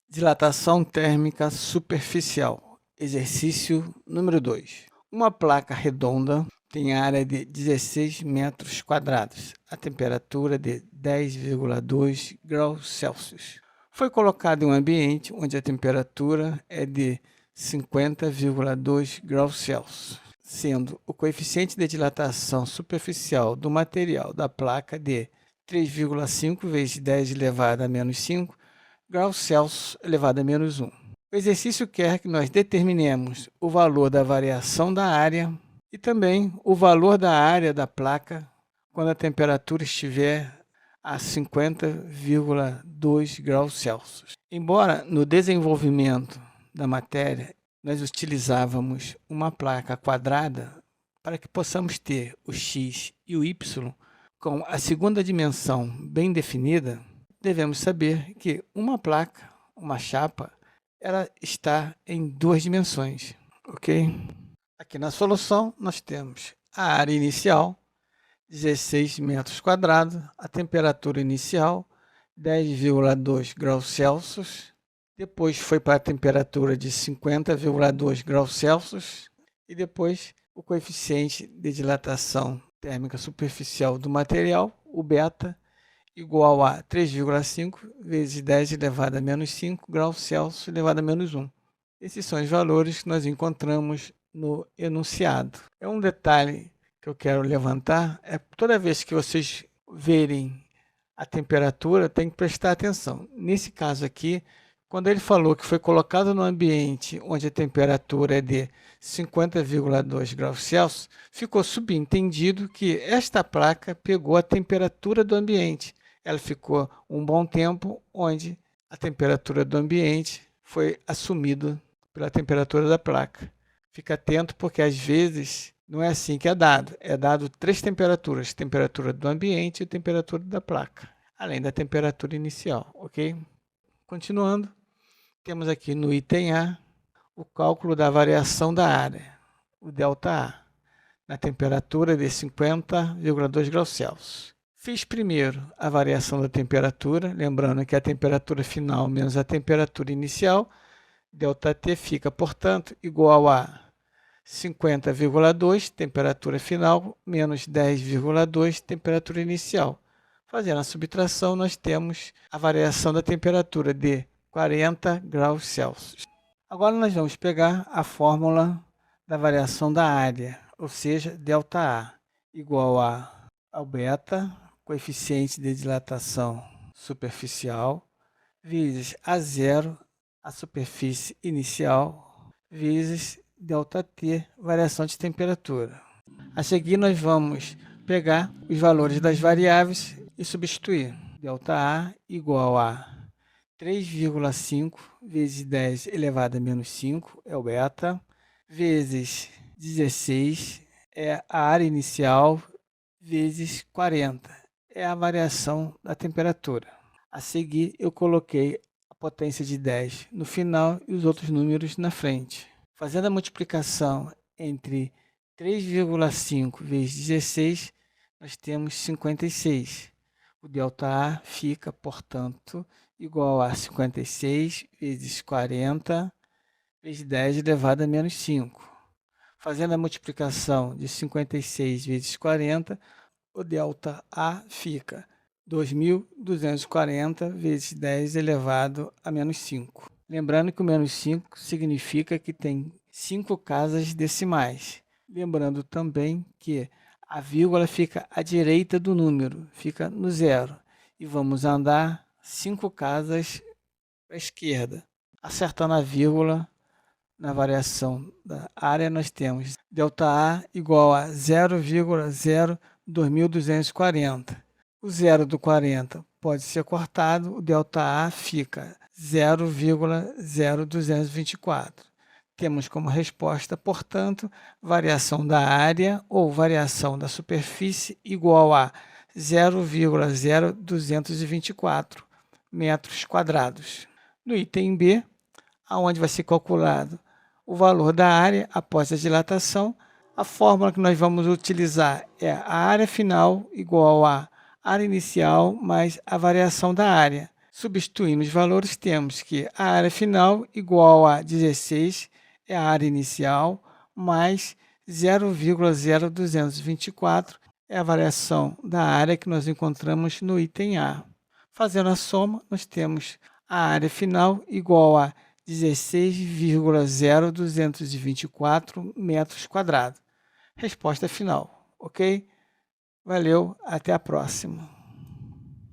Dilatação térmica superficial. Exercício número 2. Uma placa redonda tem área de 16 metros quadrados, a temperatura de 10,2 graus Celsius. Foi colocado em um ambiente onde a temperatura é de 50,2 graus Celsius, sendo o coeficiente de dilatação superficial do material da placa de 3,5 vezes 10 elevado a menos 5 graus Celsius elevado a menos 1. O exercício quer que nós determinemos o valor da variação da área e também o valor da área da placa quando a temperatura estiver a 50,2 graus Celsius. Embora no desenvolvimento da matéria nós utilizávamos uma placa quadrada para que possamos ter o x e o y com a segunda dimensão bem definida, devemos saber que uma placa, uma chapa, ela está em duas dimensões, ok? Aqui na solução nós temos a área inicial, 16 metros quadrados, a temperatura inicial, 10,2 graus Celsius, depois foi para a temperatura de 50,2 graus Celsius e depois o coeficiente de dilatação térmica superficial do material, o beta, igual a 3,5 vezes 10 elevado a menos 5 graus Celsius elevado a menos 1. Esses são os valores que nós encontramos no enunciado. É um detalhe que eu quero levantar, é toda vez que vocês verem a temperatura, tem que prestar atenção. Nesse caso aqui, quando ele falou que foi colocado no ambiente onde a temperatura é de 50,2 graus Celsius, ficou subentendido que esta placa pegou a temperatura do ambiente. Ela ficou um bom tempo onde a temperatura do ambiente foi assumida pela temperatura da placa. Fica atento porque às vezes não é assim que é dado três temperaturas, temperatura do ambiente e temperatura da placa, além da temperatura inicial, ok? Continuando, temos aqui no item A o cálculo da variação da área, o ΔA, na temperatura de 50,2 graus Celsius. Fiz primeiro a variação da temperatura, lembrando que a temperatura final menos a temperatura inicial, ΔT fica, portanto, igual a 50,2, temperatura final, menos 10,2, temperatura inicial. Fazendo a subtração, nós temos a variação da temperatura de 40 graus Celsius. Agora nós vamos pegar a fórmula da variação da área, ou seja, ΔA, igual ao beta, coeficiente de dilatação superficial, vezes A0, a superfície inicial, vezes ΔT, variação de temperatura. A seguir, nós vamos pegar os valores das variáveis e substituir. ΔA igual a 3,5 vezes 10 elevado a menos 5, é o beta, vezes 16, é a área inicial, vezes 40, é a variação da temperatura. A seguir, eu coloquei a potência de 10 no final e os outros números na frente. Fazendo a multiplicação entre 3,5 vezes 16, nós temos 56. O ΔA fica, portanto, igual a 56 vezes 40 vezes 10 elevado a menos 5. Fazendo a multiplicação de 56 vezes 40, o ΔA fica 2.240 vezes 10 elevado a menos 5. Lembrando que o menos 5 significa que tem 5 casas decimais. Lembrando também que a vírgula fica à direita do número, fica no zero. E vamos andar 5 casas para a esquerda. Acertando a vírgula, na variação da área, nós temos ΔA igual a 0,02240. O zero do 40 pode ser cortado, o ΔA fica 0,0224. Temos como resposta, portanto, variação da área ou variação da superfície igual a 0,0224 metros quadrados. No item B, onde vai ser calculado o valor da área após a dilatação, a fórmula que nós vamos utilizar é a área final igual a área inicial mais a variação da área. Substituindo os valores, temos que a área final igual a 16 é a área inicial, mais 0,0224 é a variação da área que nós encontramos no item A. Fazendo a soma, nós temos a área final igual a 16,0224 metros quadrados. Resposta final, ok? Valeu, até a próxima.